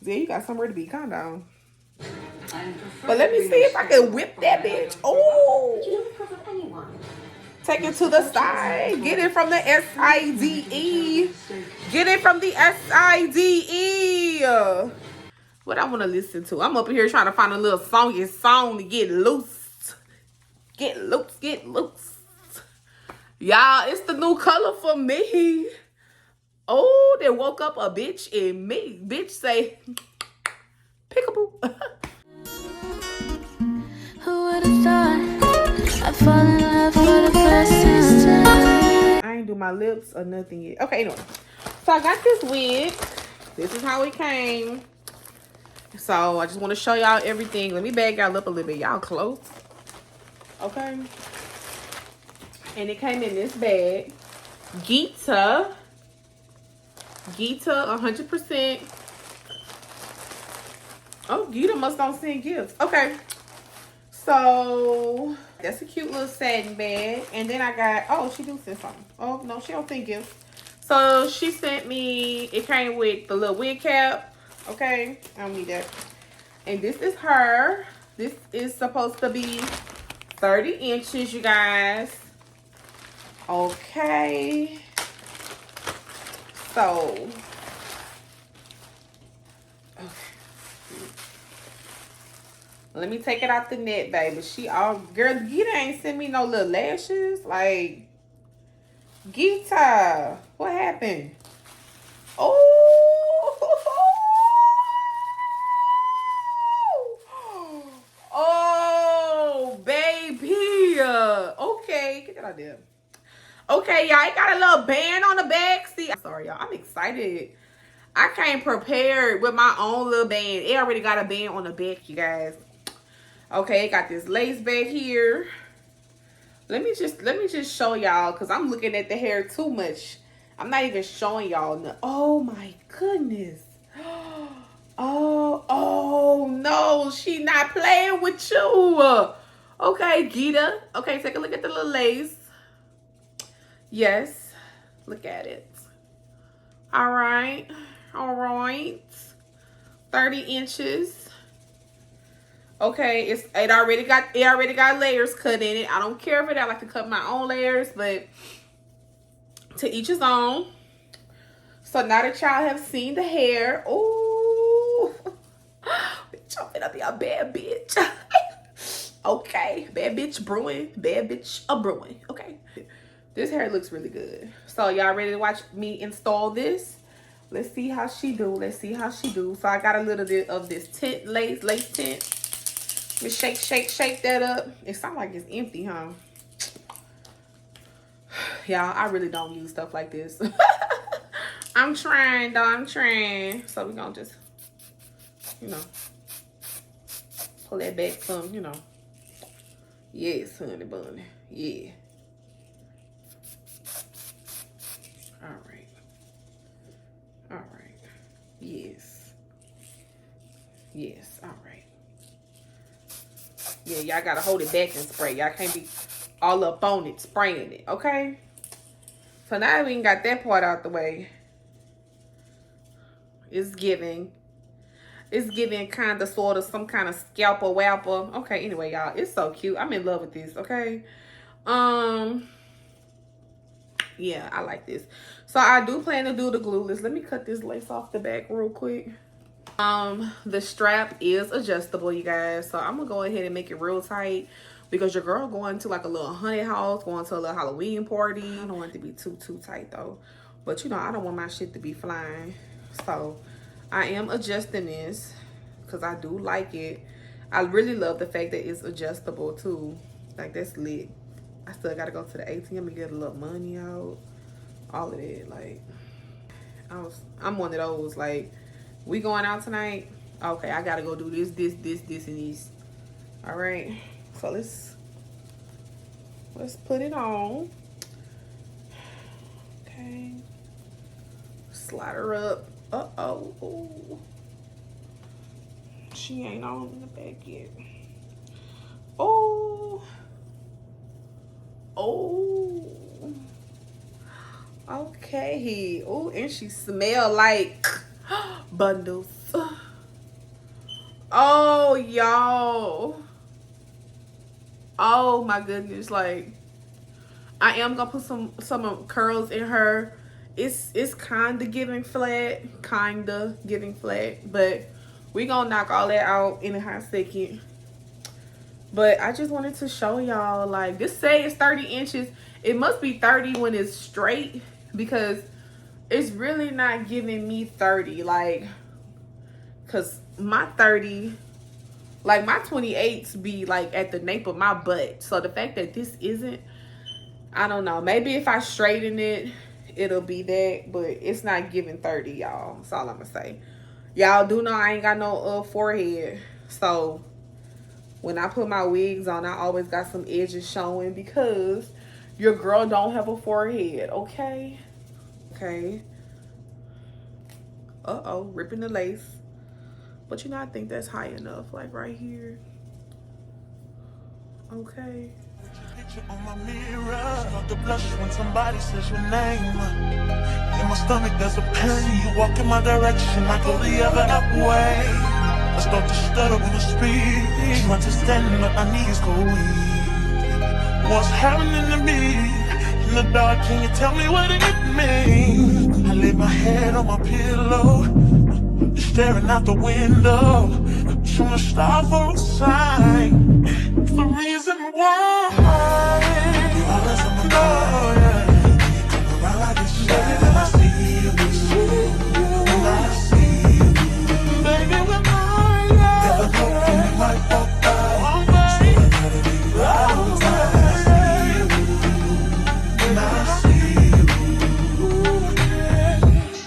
Yeah, you got somewhere to be. Calm down. But let me see if I can whip that bitch. Oh, take it to the side. Get it from the SIDE. Get it from the SIDE. What I want to listen to? I'm up here trying to find a little song to get loose. Get loose, get loose. Y'all, it's the new color for me. Oh, they woke up a bitch in me. Bitch say, peekaboo. Who would have thought I'd fall in love for the first time? I ain't do my lips or nothing yet. Okay, anyway. So I got this wig. This is how it came. So I just want to show y'all everything. Let me bag y'all up a little bit. Y'all close. Okay. And it came in this bag. GEETA. GEETA 100%. Oh, GEETA must don't send gifts. Okay. So that's a cute little satin bag. And then I got, oh, she do send something. Oh, no, she don't send gifts. So she sent me, it came with the little wig cap. Okay. I don't need that. And this is her. This is supposed to be 30 inches, you guys. Okay. So, okay. Let me take it out the net, baby. She all, girl, GEETA ain't sent me no little lashes. Like, GEETA, what happened? Oh, baby. Okay, get that out there. Okay, y'all, it got a little band on the back. See, I'm sorry, y'all. I'm excited. I came prepared with my own little band. It already got a band on the back, you guys. Okay, it got this lace back here. Let me just show y'all, because I'm looking at the hair too much. I'm not even showing y'all. Oh my goodness. Oh no, she not playing with you. Okay, GEETA. Okay, take a look at the little lace. Yes, look at it. All right. 30 inches. Okay, it already got layers cut in it. I don't care for that. I like to cut my own layers, but to each his own. So now that y'all have seen the hair, ooh, bitch, I'm finna be a bad bitch. Okay, bad bitch brewing, bad bitch a brewing. Okay, this hair looks really good. So y'all ready to watch me install this? Let's see how she do. Let's see how she do. So I got a little bit of this tint lace tint. Just shake that up. It sounds like it's empty, huh? Y'all, I really don't use stuff like this. I'm trying, though. I'm trying. So we're gonna just, you know, pull that back some, you know. Yes, honey bunny. Yeah. All right. All right. Yes. Yes. All right. Yeah, y'all gotta hold it back and spray. Y'all can't be all up on it, spraying it, okay? So now we got that part out the way. It's giving kind of, sort of, some kind of scalper wapper. Okay, anyway, y'all, it's so cute. I'm in love with this, okay? Yeah, I like this. So I do plan to do the glueless. Let me cut this lace off the back real quick. The strap is adjustable, you guys. So I'm gonna go ahead and make it real tight because your girl going to like a little haunted house, going to a little Halloween party. I don't want it to be too tight though. But you know, I don't want my shit to be flying. So I am adjusting this because I do like it. I really love the fact that it's adjustable too. Like, that's lit. I still gotta go to the ATM and get a little money out. All of that. Like, I'm one of those, like, we going out tonight? Okay, I gotta go do this, and this. All right. So let's put it on. Okay. Slide her up. Uh-oh. Ooh. She ain't on in the back yet. Oh. Oh. Okay. Oh, and she smell like bundles. Oh, y'all. Oh my goodness. Like, I am gonna put some curls in her. It's kinda giving flat. Kinda giving flat. But we gonna knock all that out in a hot second. But I just wanted to show y'all, like, this say it's 30 inches. It must be 30 when it's straight, because it's really not giving me 30. Like, because my 30, like, my 28s be, like, at the nape of my butt. So the fact that this isn't, I don't know. Maybe if I straighten it, it'll be that. But it's not giving 30, y'all. That's all I'm going to say. Y'all do know I ain't got no forehead. So when I put my wigs on, I always got some edges showing, because your girl don't have a forehead, okay? Okay. Uh-oh, ripping the lace. But you know, I think that's high enough, like right here. Okay. On my mirror, start to blush when somebody says your name. In my stomach there's a pain. You walk in my direction, I go the other way. I start to stutter when I speak. Trying to stand but my knees go weak. What's happening to me? In the dark, can you tell me what it means? I lay my head on my pillow, staring out the window, trying to stop for a sign. It's the reason why you're always on my mind. You come around like it's baby, when I see you, when I see you, baby, when I never know when you might walk by, so I gotta be right on time. When I see you, when I see you,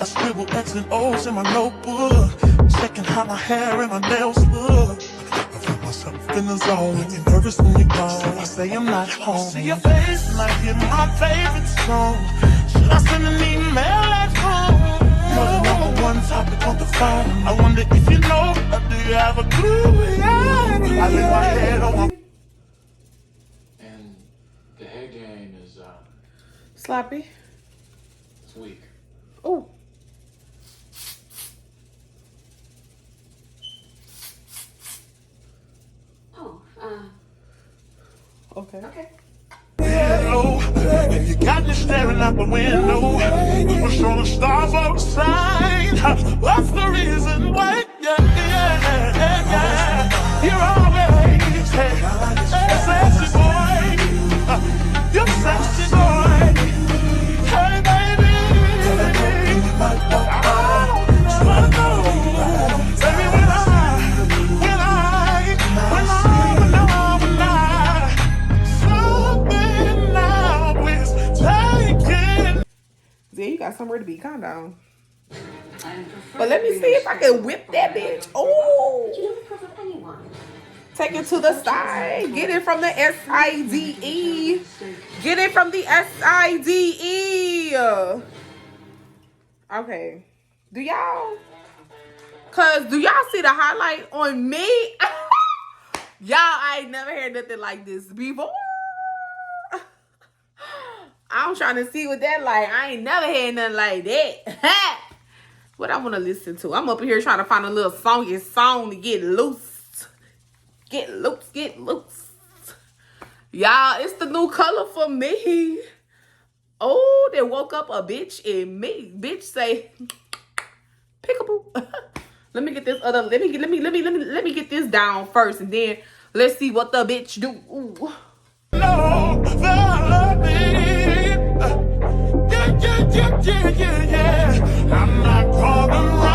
I scribble X and O's in my notebook, checking how my hair and my nails look. In the zone, you're nervous when you're gone. I say I'm not home. See your face and I hear my favorite song. Should I send an email at home? You're the number one topic on the phone. I wonder if you know, or do you have a clue? Yeah. I lay my head on my... And the hair game is Sloppy. it's weak. Oh. Okay. Hello, and you got me staring out the window. We're showing the stars outside. What's the reason why? Yeah. You're always sexy boy. You're sexy boy. Hey baby, I just wanna know, baby, when Yeah, you got somewhere to be. Calm down. But let me see if I can whip that bitch. Oh, take it to the side. Get it from the SIDE. Get it from the SIDE. Okay. Do y'all see the highlight on me? Y'all, I ain't never heard nothing like this before. I'm trying to see what that like. I ain't never had nothing like that. What I want to listen to. I'm up here trying to find a little song to get loose. Get loose, get loose. Y'all, it's the new color for me. Oh, they woke up a bitch in me. Bitch say, peekaboo. Let me get this other, let me get this down first, and then let's see what the bitch do. Ooh. No, yeah. I'm not calling right.